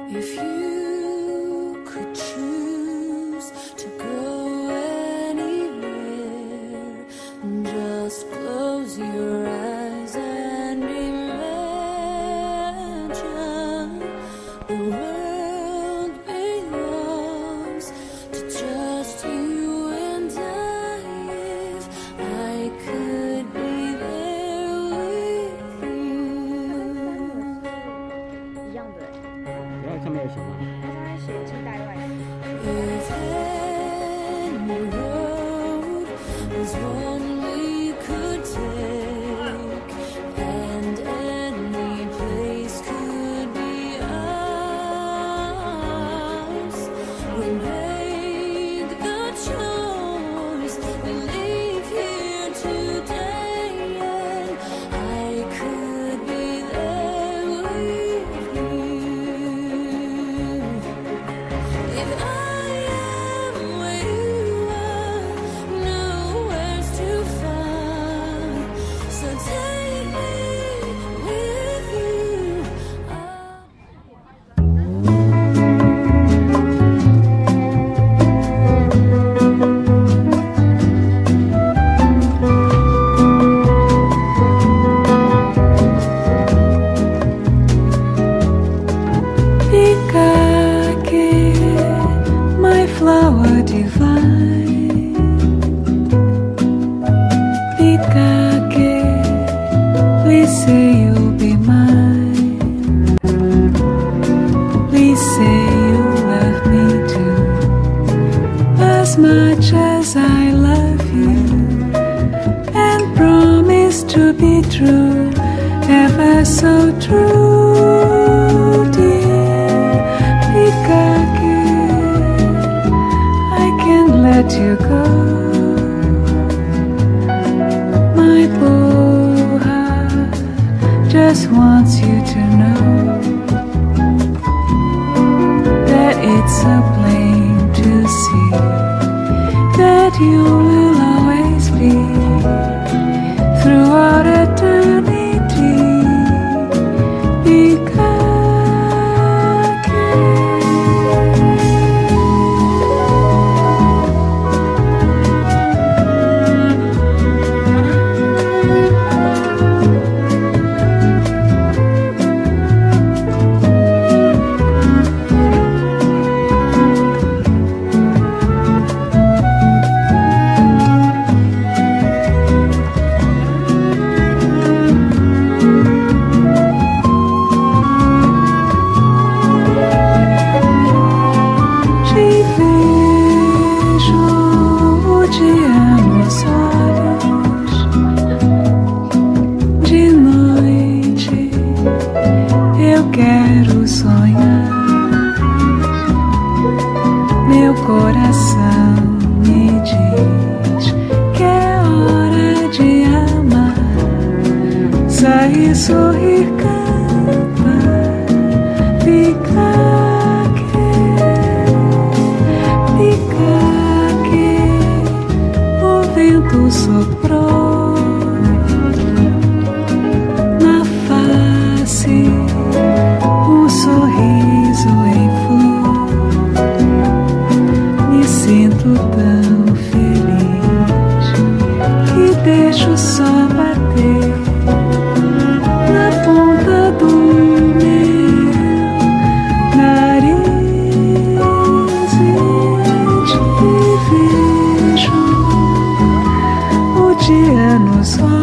If you could choose to go anywhere, just close your eyes and imagine the world belongs to just you and I. If I could be there with you. 一样的。然后上面有写吗？它上面写近代外史。If any road was one we could take, and any place could be ours, we make the choice we leave here today, and I could be there with you. If I am where you are, nowhere's to find. So take me with you. My flower divine, Pikake, please say you'll be mine. Please say you love me too, as much as I love you, and promise to be true, ever so true, dear Pikake. Let you go, my poor heart just wants you to know that it's so plain to see that you will always be throughout eternity. Quero sonhar, meu coração me diz que é hora de amar, sair, sorrir, cantar, Pikake, Pikake, o vento soprou na face, sorriso em flor, me sinto tão feliz que deixo só bater na ponta do meu nariz e te vejo o dia nos olhos.